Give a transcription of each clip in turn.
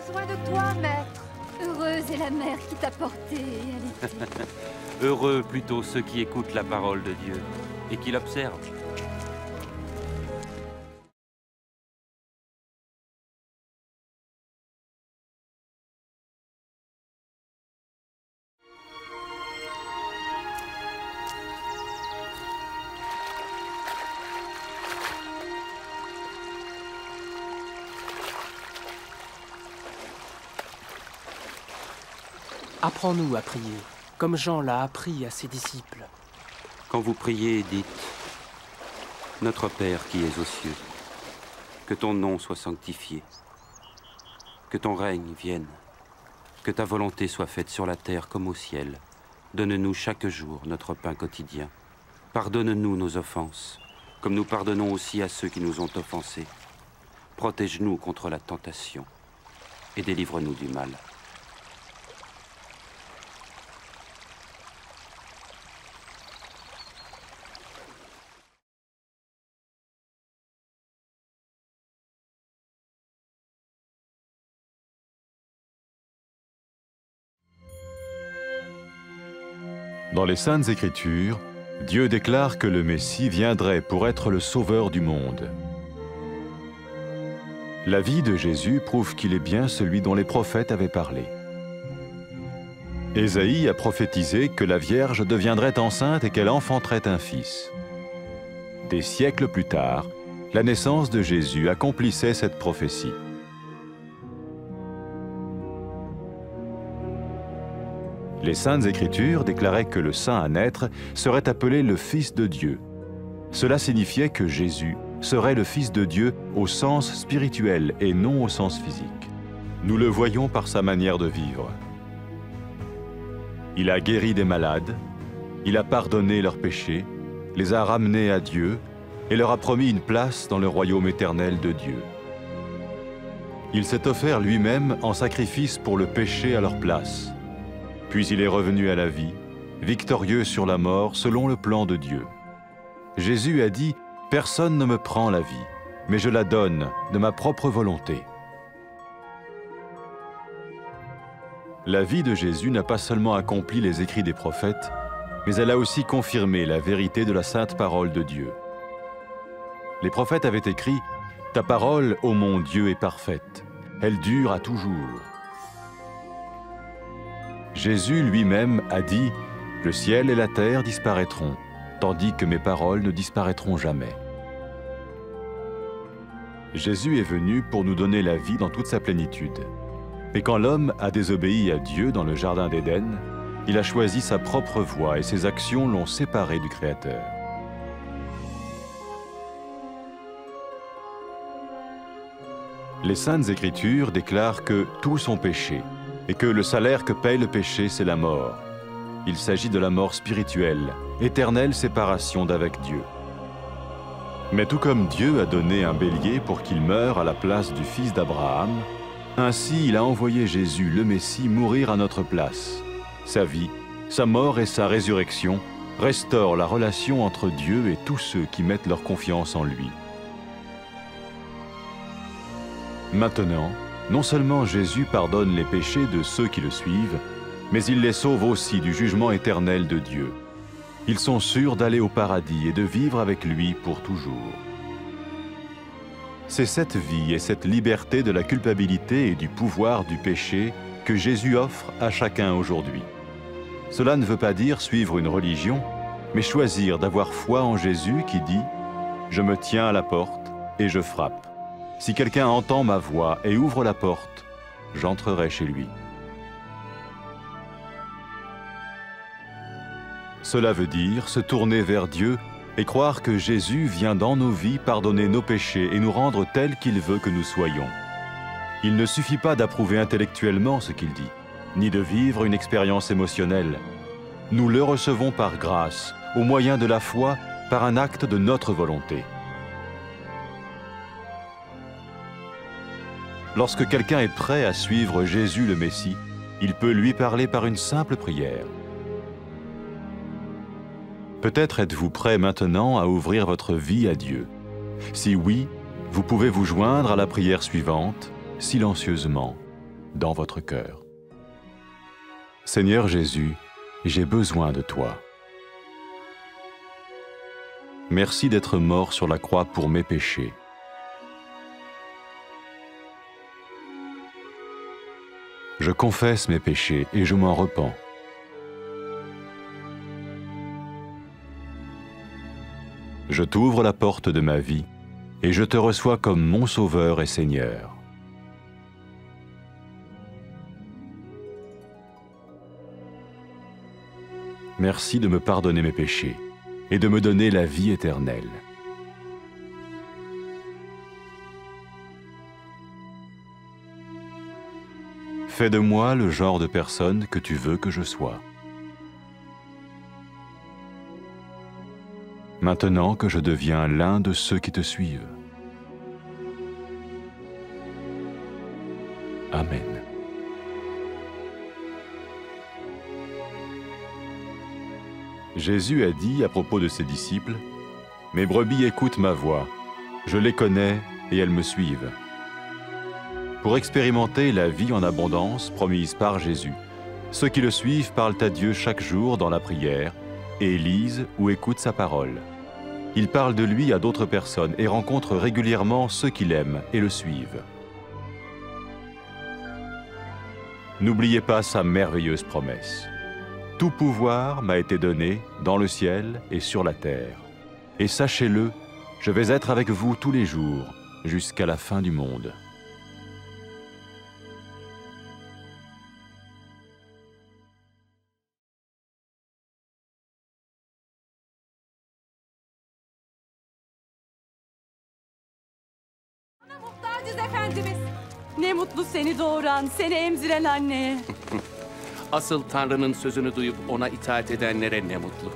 besoin de toi, maître. Heureuse est la mère qui t'a porté et allaitée. Heureux plutôt ceux qui écoutent la parole de Dieu et qui l'observent. Apprends-nous à prier, comme Jean l'a appris à ses disciples. Quand vous priez, dites « Notre Père qui es aux cieux, que ton nom soit sanctifié, que ton règne vienne, que ta volonté soit faite sur la terre comme au ciel. Donne-nous chaque jour notre pain quotidien. Pardonne-nous nos offenses, comme nous pardonnons aussi à ceux qui nous ont offensés. Protège-nous contre la tentation et délivre-nous du mal. » Dans les Saintes Écritures, Dieu déclare que le Messie viendrait pour être le sauveur du monde. La vie de Jésus prouve qu'il est bien celui dont les prophètes avaient parlé. Ésaïe a prophétisé que la Vierge deviendrait enceinte et qu'elle enfanterait un fils. Des siècles plus tard, la naissance de Jésus accomplissait cette prophétie. Les Saintes Écritures déclaraient que le saint à naître serait appelé le Fils de Dieu. Cela signifiait que Jésus serait le Fils de Dieu au sens spirituel et non au sens physique. Nous le voyons par sa manière de vivre. Il a guéri des malades, il a pardonné leurs péchés, les a ramenés à Dieu et leur a promis une place dans le royaume éternel de Dieu. Il s'est offert lui-même en sacrifice pour le péché à leur place. Puis il est revenu à la vie, victorieux sur la mort selon le plan de Dieu. Jésus a dit « Personne ne me prend la vie, mais je la donne de ma propre volonté. » La vie de Jésus n'a pas seulement accompli les écrits des prophètes, mais elle a aussi confirmé la vérité de la sainte parole de Dieu. Les prophètes avaient écrit « Ta parole, ô mon Dieu, est parfaite, elle dure à toujours. » Jésus lui-même a dit « Le ciel et la terre disparaîtront, tandis que mes paroles ne disparaîtront jamais. » Jésus est venu pour nous donner la vie dans toute sa plénitude. Mais quand l'homme a désobéi à Dieu dans le jardin d'Éden, il a choisi sa propre voie et ses actions l'ont séparé du Créateur. Les Saintes Écritures déclarent que tous ont péché et que le salaire que paye le péché, c'est la mort. Il s'agit de la mort spirituelle, éternelle séparation d'avec Dieu. Mais tout comme Dieu a donné un bélier pour qu'il meure à la place du fils d'Abraham, ainsi il a envoyé Jésus, le Messie, mourir à notre place. Sa vie, sa mort et sa résurrection restaurent la relation entre Dieu et tous ceux qui mettent leur confiance en lui. Maintenant, non seulement Jésus pardonne les péchés de ceux qui le suivent, mais il les sauve aussi du jugement éternel de Dieu. Ils sont sûrs d'aller au paradis et de vivre avec lui pour toujours. C'est cette vie et cette liberté de la culpabilité et du pouvoir du péché que Jésus offre à chacun aujourd'hui. Cela ne veut pas dire suivre une religion, mais choisir d'avoir foi en Jésus qui dit « Je me tiens à la porte et je frappe. Si quelqu'un entend ma voix et ouvre la porte, j'entrerai chez lui. » Cela veut dire se tourner vers Dieu et croire que Jésus vient dans nos vies pardonner nos péchés et nous rendre tels qu'il veut que nous soyons. Il ne suffit pas d'approuver intellectuellement ce qu'il dit, ni de vivre une expérience émotionnelle. Nous le recevons par grâce, au moyen de la foi, par un acte de notre volonté. Lorsque quelqu'un est prêt à suivre Jésus le Messie, il peut lui parler par une simple prière. Peut-être êtes-vous prêt maintenant à ouvrir votre vie à Dieu. Si oui, vous pouvez vous joindre à la prière suivante, silencieusement. dans votre cœur. Seigneur Jésus, j'ai besoin de toi. Merci d'être mort sur la croix pour mes péchés. Je confesse mes péchés et je m'en repens. Je t'ouvre la porte de ma vie et je te reçois comme mon Sauveur et Seigneur. Merci de me pardonner mes péchés et de me donner la vie éternelle. Fais de moi le genre de personne que tu veux que je sois. Maintenant que je deviens l'un de ceux qui te suivent. Amen. Jésus a dit à propos de ses disciples, « Mes brebis écoutent ma voix, je les connais et elles me suivent. » Pour expérimenter la vie en abondance promise par Jésus, ceux qui le suivent parlent à Dieu chaque jour dans la prière et lisent ou écoutent sa parole. Ils parlent de lui à d'autres personnes et rencontrent régulièrement ceux qui l'aiment et le suivent. N'oubliez pas sa merveilleuse promesse. Tout pouvoir m'a été donné dans le ciel et sur la terre. Et sachez-le, je vais être avec vous tous les jours, jusqu'à la fin du monde. Muhtacız Efendimiz. Ne mutlu seni doğuran, seni emziren anneye. Asıl Tanrı'nın sözünü duyup ona itaat edenlere ne mutlu.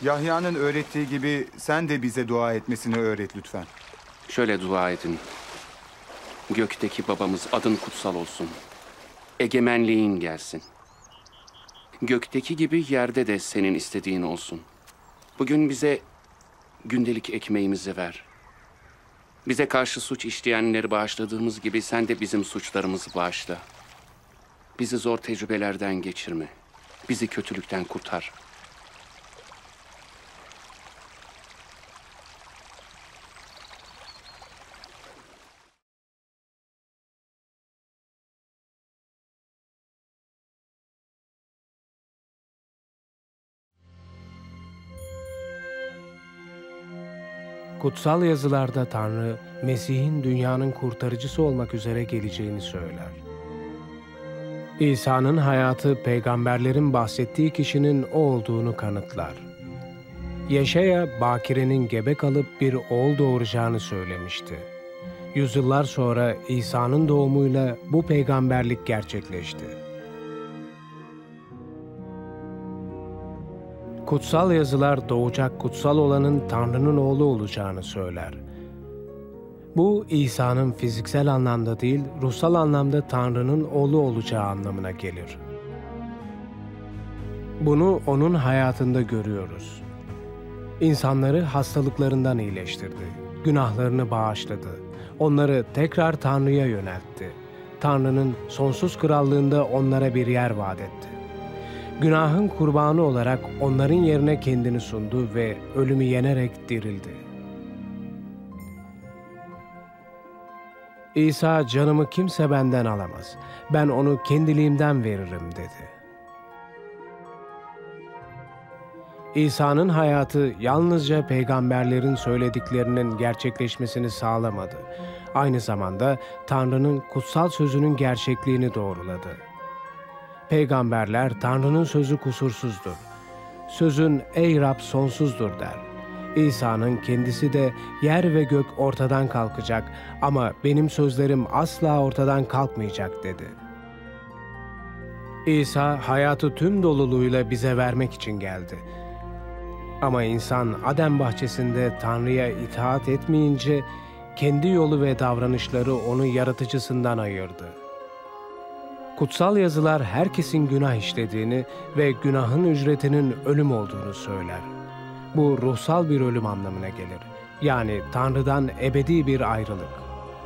Yahya'nın öğrettiği gibi sen de bize dua etmesini öğret lütfen. Şöyle dua edin. Gökteki babamız, adın kutsal olsun. Egemenliğin gelsin. Gökteki gibi yerde de senin istediğin olsun. Bugün bize gündelik ekmeğimizi ver. Bize karşı suç işleyenleri bağışladığımız gibi sen de bizim suçlarımızı bağışla. Bizi zor tecrübelerden geçirme. Bizi kötülükten kurtar. Kutsal yazılarda Tanrı, Mesih'in dünyanın kurtarıcısı olmak üzere geleceğini söyler. İsa'nın hayatı, peygamberlerin bahsettiği kişinin o olduğunu kanıtlar. Yeşaya, Bakire'nin gebe kalıp bir oğul doğuracağını söylemişti. Yüzyıllar sonra İsa'nın doğumuyla bu peygamberlik gerçekleşti. Kutsal yazılar doğacak kutsal olanın Tanrı'nın oğlu olacağını söyler. Bu İsa'nın fiziksel anlamda değil, ruhsal anlamda Tanrı'nın oğlu olacağı anlamına gelir. Bunu onun hayatında görüyoruz. İnsanları hastalıklarından iyileştirdi, günahlarını bağışladı, onları tekrar Tanrı'ya yöneltti. Tanrı'nın sonsuz krallığında onlara bir yer vaat etti. Günahın kurbanı olarak onların yerine kendini sundu ve ölümü yenerek dirildi. İsa, canımı kimse benden alamaz, ben onu kendiliğimden veririm dedi. İsa'nın hayatı yalnızca peygamberlerin söylediklerinin gerçekleşmesini sağlamadı. Aynı zamanda Tanrı'nın kutsal sözünün gerçekliğini doğruladı. Peygamberler Tanrı'nın sözü kusursuzdur. Sözün ey Rab sonsuzdur der. İsa'nın kendisi de yer ve gök ortadan kalkacak ama benim sözlerim asla ortadan kalkmayacak dedi. İsa hayatı tüm doluluğuyla bize vermek için geldi. Ama insan Adem bahçesinde Tanrı'ya itaat etmeyince kendi yolu ve davranışları onu yaratıcısından ayırdı. Kutsal yazılar herkesin günah işlediğini ve günahın ücretinin ölüm olduğunu söyler. Bu ruhsal bir ölüm anlamına gelir. Yani Tanrı'dan ebedi bir ayrılık.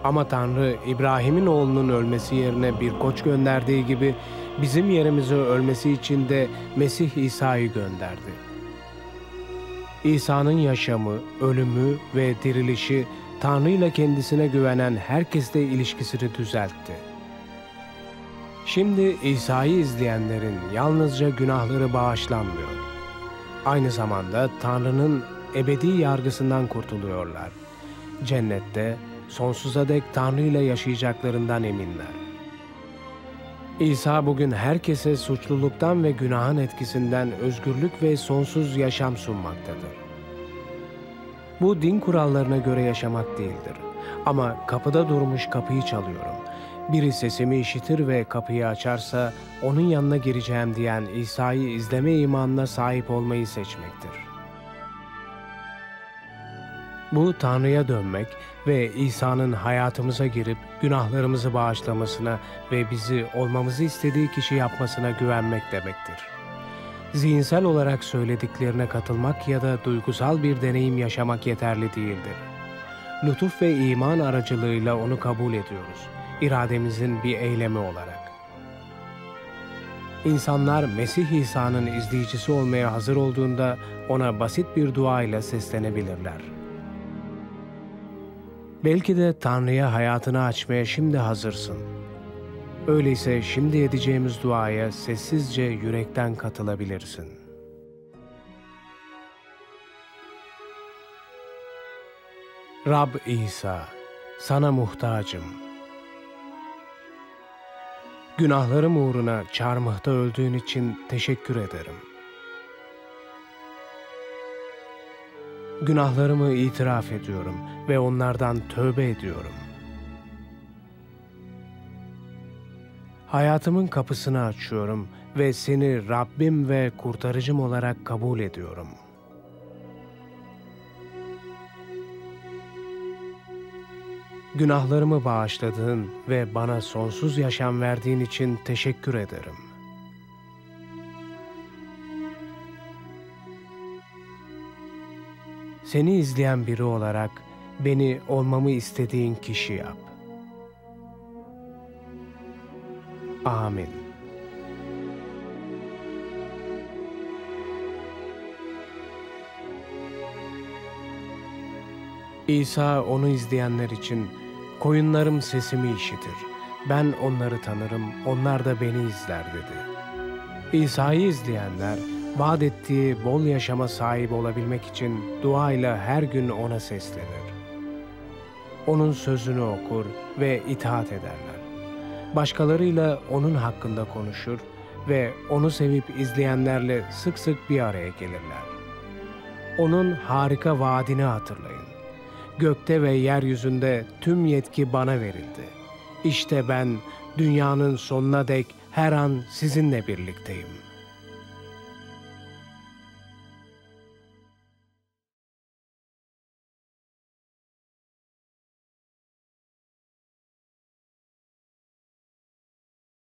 Ama Tanrı İbrahim'in oğlunun ölmesi yerine bir koç gönderdiği gibi bizim yerimize ölmesi için de Mesih İsa'yı gönderdi. İsa'nın yaşamı, ölümü ve dirilişi Tanrı ile kendisine güvenen herkesle ilişkisini düzeltti. Şimdi İsa'yı izleyenlerin yalnızca günahları bağışlanmıyor. Aynı zamanda Tanrı'nın ebedi yargısından kurtuluyorlar. Cennette sonsuza dek Tanrı ile yaşayacaklarından eminler. İsa bugün herkese suçluluktan ve günahın etkisinden özgürlük ve sonsuz yaşam sunmaktadır. Bu din kurallarına göre yaşamak değildir. Ama kapıda durmuş kapıyı çalıyorum. Biri sesimi işitir ve kapıyı açarsa onun yanına gireceğim diyen İsa'yı izleme imanına sahip olmayı seçmektir. Bu Tanrı'ya dönmek ve İsa'nın hayatımıza girip günahlarımızı bağışlamasına ve bizi olmamızı istediği kişi yapmasına güvenmek demektir. Zihinsel olarak söylediklerine katılmak ya da duygusal bir deneyim yaşamak yeterli değildir. Lütuf ve iman aracılığıyla onu kabul ediyoruz, irademizin bir eylemi olarak. İnsanlar Mesih İsa'nın izleyicisi olmaya hazır olduğunda ona basit bir dua ile seslenebilirler. Belki de Tanrı'ya hayatını açmaya şimdi hazırsın. Öyleyse şimdi edeceğimiz duaya sessizce yürekten katılabilirsin. Rab İsa, sana muhtacım. Günahlarım uğruna çarmıhta öldüğün için teşekkür ederim. Günahlarımı itiraf ediyorum ve onlardan tövbe ediyorum. Hayatımın kapısını açıyorum ve seni Rabbim ve kurtarıcım olarak kabul ediyorum. Günahlarımı bağışladığın ve bana sonsuz yaşam verdiğin için teşekkür ederim. Seni izleyen biri olarak beni olmamı istediğin kişi yap. Amin. İsa onu izleyenler için, koyunlarım sesimi işitir, ben onları tanırım, onlar da beni izler dedi. İsa'yı izleyenler, vaat ettiği bol yaşama sahip olabilmek için duayla her gün ona seslenir. Onun sözünü okur ve itaat ederler. Başkalarıyla onun hakkında konuşur ve onu sevip izleyenlerle sık sık bir araya gelirler. Onun harika vaadini hatırlayın. Gökte ve yeryüzünde tüm yetki bana verildi. İşte ben dünyanın sonuna dek her an sizinle birlikteyim.